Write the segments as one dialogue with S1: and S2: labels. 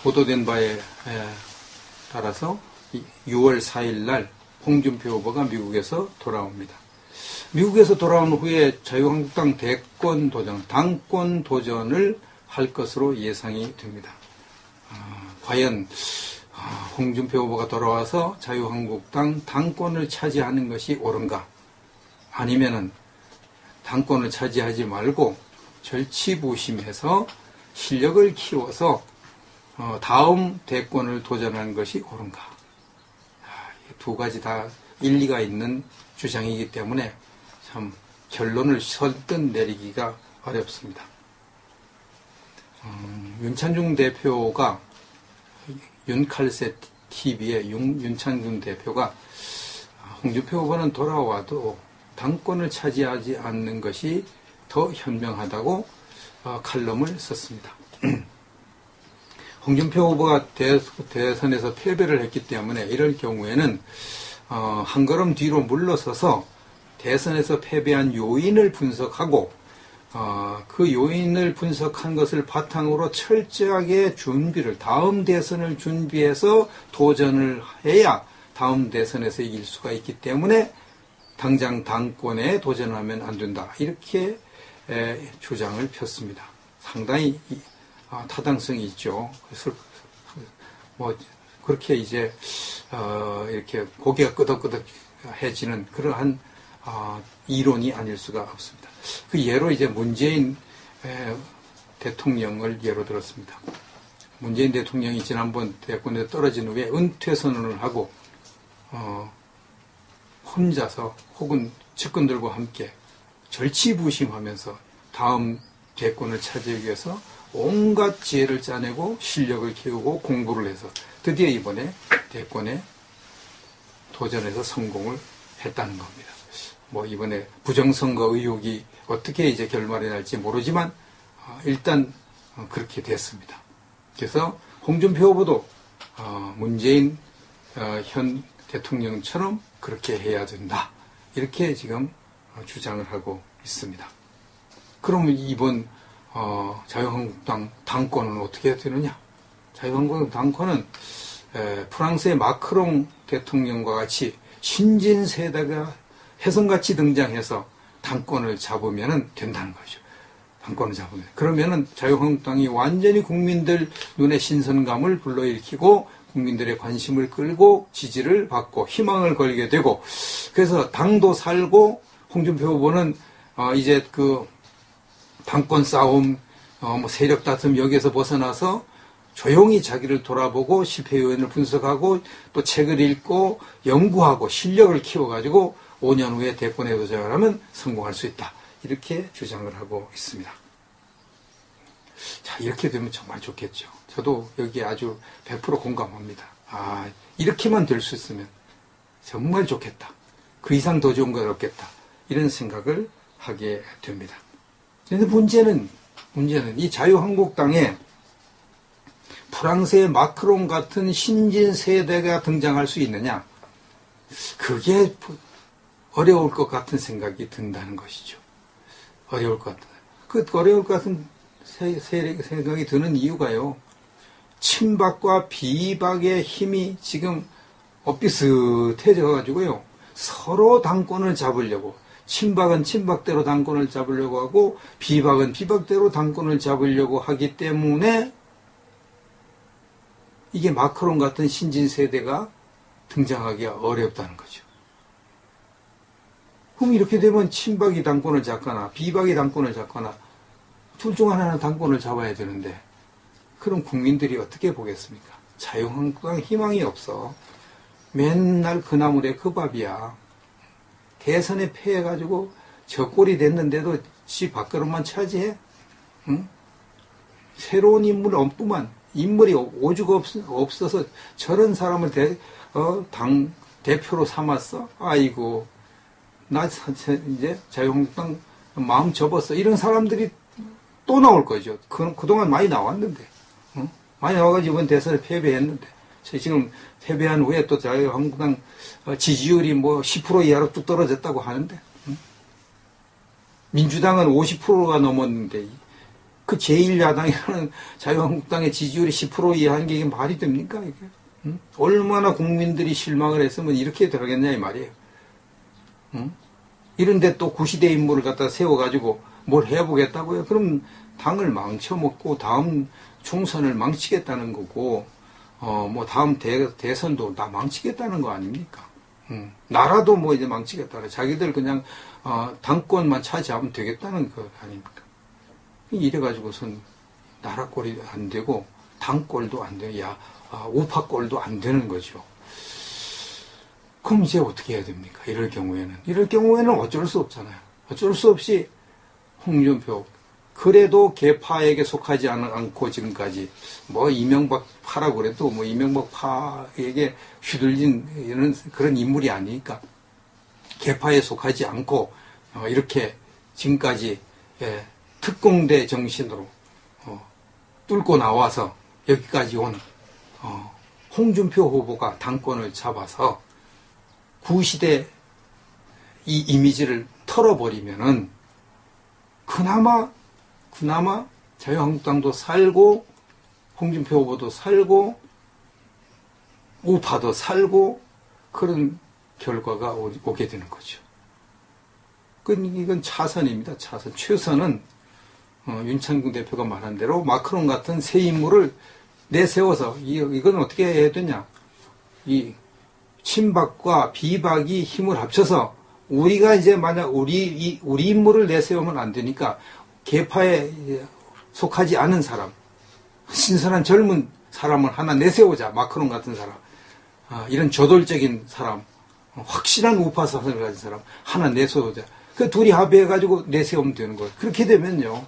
S1: 보도된 바에 따라서 6월 4일 날 홍준표 후보가 미국에서 돌아옵니다. 미국에서 돌아온 후에 자유한국당 대권 도전, 당권 도전을 할 것으로 예상이 됩니다. 과연 홍준표 후보가 돌아와서 자유한국당 당권을 차지하는 것이 옳은가? 아니면은 당권을 차지하지 말고 절치부심해서 실력을 키워서 다음 대권을 도전하는 것이 옳은가? 두 가지 다 일리가 있는 주장이기 때문에 참 결론을 선뜻 내리기가 어렵습니다. 윤찬중 대표가 윤칼세 TV의 윤찬중 대표가 홍준표 후보는 돌아와도 당권을 차지하지 않는 것이 더 현명하다고 칼럼을 썼습니다. 홍준표 후보가 대선에서 패배를 했기 때문에 이럴 경우에는 한 걸음 뒤로 물러서서 대선에서 패배한 요인을 분석하고 그 요인을 분석한 것을 바탕으로 철저하게 다음 대선을 준비해서 도전을 해야 다음 대선에서 이길 수가 있기 때문에 당장 당권에 도전하면 안 된다. 이렇게 주장을 폈습니다. 상당히 타당성이 있죠. 그래서 그렇게 이제 이렇게 고개가 끄덕끄덕해지는 그러한 이론이 아닐 수가 없습니다. 그 예로 이제 문재인 대통령을 예로 들었습니다. 문재인 대통령이 지난번 대권에서 떨어진 후에 은퇴 선언을 하고 혼자서 혹은 측근들과 함께 절치부심하면서 다음 대권을 차지하기 위해서 온갖 지혜를 짜내고 실력을 키우고 공부를 해서 드디어 이번에 대권에 도전해서 성공을 했다는 겁니다. 이번에 부정선거 의혹이 어떻게 이제 결말이 날지 모르지만 일단 그렇게 됐습니다. 그래서 홍준표 후보도 문재인 현 대통령처럼 그렇게 해야 된다. 이렇게 지금 주장을 하고 있습니다. 그러면 이번 자유한국당 당권은 어떻게 되느냐? 자유한국당 당권은 프랑스의 마크롱 대통령과 같이 신진 세대가 혜성같이 등장해서 당권을 잡으면 된다는 거죠. 당권을 잡으면. 그러면은 자유한국당이 완전히 국민들 눈에 신선감을 불러일으키고 국민들의 관심을 끌고 지지를 받고 희망을 걸게 되고 그래서 당도 살고 홍준표 후보는 이제 그 당권 싸움, 세력 다툼 여기에서 벗어나서 조용히 자기를 돌아보고 실패 요인을 분석하고 또 책을 읽고 연구하고 실력을 키워가지고 5년 후에 대권에 도전을 하면 성공할 수 있다. 이렇게 주장을 하고 있습니다. 자, 이렇게 되면 정말 좋겠죠. 저도 여기에 아주 100% 공감합니다. 이렇게만 될 수 있으면 정말 좋겠다. 그 이상 더 좋은 건 없겠다. 이런 생각을 하게 됩니다. 그런데 문제는 이 자유한국당에 프랑스의 마크롱 같은 신진 세대가 등장할 수 있느냐? 그게 어려울 것 같은 생각이 든다는 것이죠. 어려울 것 같다. 그 어려울 것 같은 생각이 드는 이유가요. 친박과 비박의 힘이 지금 엇비슷해져가지고요. 서로 당권을 잡으려고 친박은 친박대로 당권을 잡으려고 하고 비박은 비박대로 당권을 잡으려고 하기 때문에 이게 마크롱 같은 신진 세대가 등장하기가 어렵다는 거죠. 그럼 이렇게 되면 친박이 당권을 잡거나 비박이 당권을 잡거나 둘 중 하나는 당권을 잡아야 되는데 그럼 국민들이 어떻게 보겠습니까? 자유한국당 희망이 없어. 맨날 그 나물에 그 밥이야. 대선에 패해가지고 저 꼴이 됐는데도 지 밥그릇만 차지해? 응? 새로운 인물 없구만. 인물이 오죽 없어서 저런 사람을 당 대표로 삼았어? 아이고, 나 이제 자유한국당 마음 접었어. 이런 사람들이 또 나올 거죠. 그동안 많이 나왔는데. 응? 많이 나와가지고 이번 대선에 패배했는데. 지금 패배한 후에 또 자유한국당 지지율이 10% 이하로 뚝 떨어졌다고 하는데. 응? 민주당은 50%가 넘었는데 그 제1야당이라는 자유한국당의 지지율이 10% 이하인 게 이게 말이 됩니까, 이게? 응? 얼마나 국민들이 실망을 했으면 이렇게 들어가겠냐, 이 말이에요. 응? 이런데 또 구시대 인물을 갖다 세워가지고 뭘 해보겠다고요? 그럼 당을 망쳐먹고 다음 총선을 망치겠다는 거고, 뭐 다음 대선도 다 망치겠다는 거 아닙니까? 나라도 뭐 이제 망치겠다는, 자기들 그냥, 당권만 차지하면 되겠다는 거 아닙니까? 이래가지고선 나라 꼴이 안 되고, 당 꼴도 안 되고, 우파 꼴도 안 되는 거죠. 그럼 이제 어떻게 해야 됩니까? 이럴 경우에는 어쩔 수 없잖아요. 어쩔 수 없이 홍준표, 그래도 개파에게 속하지 않고 지금까지 뭐 이명박 파라고 그래도 뭐 이명박 파에게 휘둘린 이런 그런 인물이 아니니까 개파에 속하지 않고 이렇게 지금까지 특공대 정신으로 뚫고 나와서 여기까지 온 홍준표 후보가 당권을 잡아서 구시대 이 이미지를 털어버리면은 그나마 자유한국당도 살고 홍준표 후보도 살고 우파도 살고 그런 결과가 오게 되는 거죠. 이건 차선입니다. 차선. 최선은 윤창중 대표가 말한 대로 마크롱 같은 새 인물을 내세워서 이건 어떻게 해야 되냐. 이 친박과 비박이 힘을 합쳐서 우리가 이제 만약 우리 인물을 내세우면 안 되니까 개파에 속하지 않은 사람, 신선한 젊은 사람을 하나 내세우자. 마크롱 같은 사람, 이런 저돌적인 사람, 확실한 우파 사상을 가진 사람 하나 내세우자. 그 둘이 합의해가지고 내세우면 되는 거예요. 그렇게 되면요,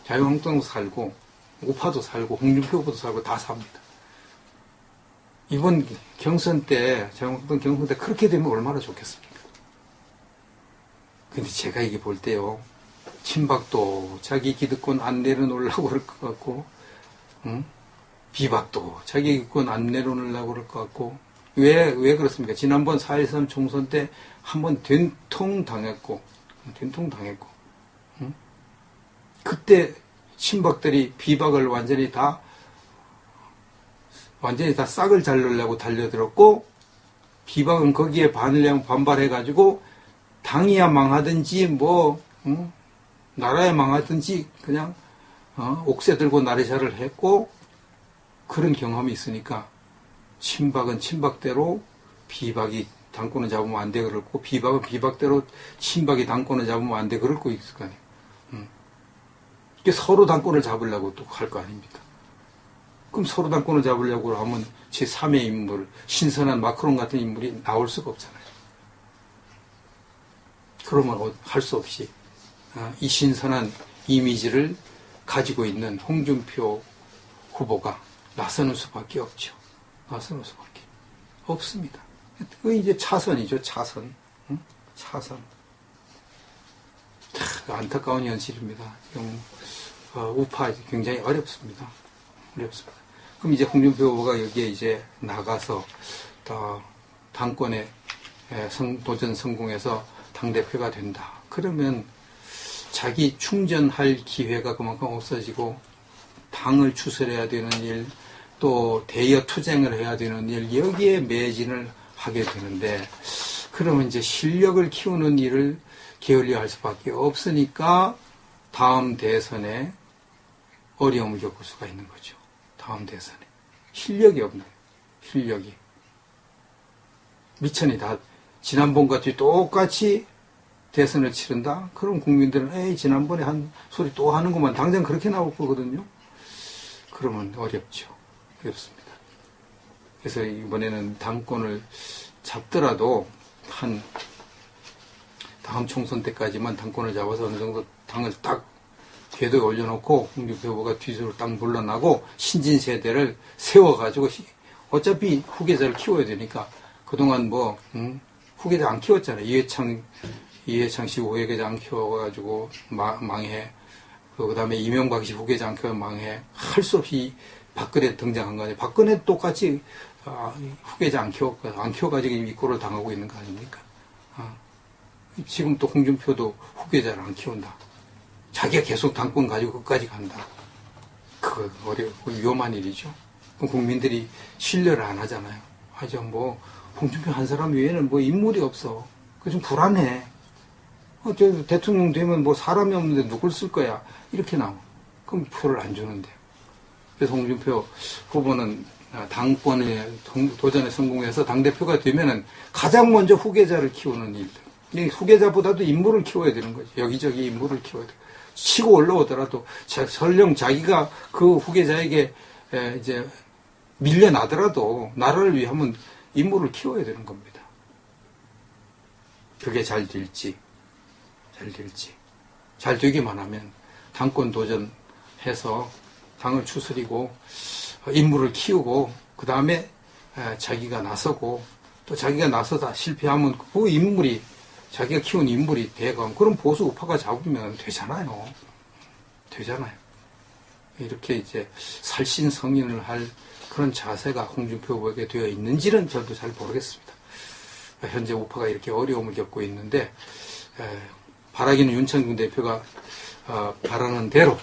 S1: 자유한국당도 살고 우파도 살고 홍준표 후보도 살고 다 삽니다. 이번 경선 때, 자유한국당 경선 때 그렇게 되면 얼마나 좋겠습니까? 근데 제가 이게 볼 때요, 친박도 자기 기득권 안 내려놓으려고 그럴 것 같고, 비박도 자기 기득권 안 내려놓으려고 그럴 것 같고, 왜 그렇습니까? 지난번 4.13 총선 때 한번 된통 당했고, 그때 친박들이 비박을 완전히 다 싹을 잘르려고 달려들었고, 비박은 거기에 반발해가지고, 당이야 망하든지, 나라에 망하든지, 그냥, 옥새 들고 나르샤를 했고, 그런 경험이 있으니까, 친박은 친박대로 비박이 당권을 잡으면 안 돼, 그렇고, 비박은 비박대로 친박이 당권을 잡으면 안 돼, 그럴 거 있을 거 아니에요. 이게 서로 당권을 잡으려고 또 할 거 아닙니까? 그럼 서로 당권을 잡으려고 하면 제3의 인물, 신선한 마크롱 같은 인물이 나올 수가 없잖아요. 그러면 할 수 없이 이 신선한 이미지를 가지고 있는 홍준표 후보가 나서는 수밖에 없죠. 나서는 수밖에 없습니다. 그 이제 차선이죠, 차선. 차선. 안타까운 현실입니다. 우파 굉장히 어렵습니다. 그럼 이제 홍준표 후보가 여기에 이제 나가서 당권에 도전 성공해서 당대표가 된다. 그러면 자기 충전할 기회가 그만큼 없어지고 당을 추스려야 되는 일, 또 대여 투쟁을 해야 되는 일, 여기에 매진을 하게 되는데, 그러면 이제 실력을 키우는 일을 게을리할 수밖에 없으니까 다음 대선에 어려움을 겪을 수가 있는 거죠. 다음 대선에. 실력이 없는, 실력이. 미천이 다 지난번과 똑같이 대선을 치른다? 그럼 국민들은 에이 지난번에 한 소리 또 하는구만. 당장 그렇게 나올 거거든요. 그러면 어렵죠. 어렵습니다. 그래서 이번에는 당권을 잡더라도 다음 총선 때까지만 당권을 잡아서 어느 정도 당을 딱 궤도에 올려놓고 홍준표 후보가 뒤로 딱 물러나고 신진 세대를 세워가지고 어차피 후계자를 키워야 되니까 그동안 후계자 안 키웠잖아요. 이해창 씨 후계자 안 키워가지고 망해. 그 다음에 이명박 씨 후계자 안 키워 망해. 할 수 없이 박근혜 등장한 거 아니에요. 박근혜 똑같이 후계자 안 키워가지고 이 꼴을 당하고 있는 거 아닙니까? 지금 또 홍준표도 후계자를 안 키운다. 자기가 계속 당권 가지고 끝까지 간다. 그거 위험한 일이죠. 국민들이 신뢰를 안 하잖아요. 하죠. 뭐 홍준표 한 사람 외에는 뭐 인물이 없어. 그 좀 불안해. 대통령 되면 뭐 사람이 없는데 누굴 쓸 거야. 이렇게 나와. 그럼 표를 안 주는데. 그래서 홍준표 후보는 당권에 도전에 성공해서 당대표가 되면은 가장 먼저 후계자를 키우는 일들. 후계자보다도 인물을 키워야 되는 거지. 여기저기 인물을 키워야 돼. 치고 올라오더라도 설령 자기가 그 후계자에게 이제 밀려나더라도 나라를 위하면 인물을 키워야 되는 겁니다. 그게 잘 될지 잘 되기만 하면 당권 도전해서 당을 추스리고 인물을 키우고 그 다음에 자기가 나서고 또 자기가 나서다 실패하면 그 인물이 자기가 키운 인물이 되건 그럼 보수 우파가 잡으면 되잖아요. 이렇게 이제 살신성인을 할 그런 자세가 홍준표 후보에게 되어 있는지는 저도 잘 모르겠습니다. 현재 우파가 이렇게 어려움을 겪고 있는데 바라기는 윤창중 대표가 바라는 대로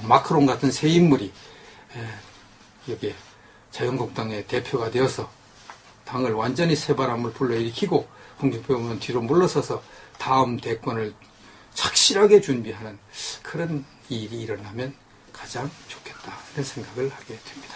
S1: 마크롱 같은 새 인물이 여기 자유한국당의 대표가 되어서 당을 완전히 새바람을 불러일으키고 홍준표 후보는 뒤로 물러서서 다음 대권을 착실하게 준비하는 그런 일이 일어나면 가장 좋겠다 이런 생각을 하게 됩니다.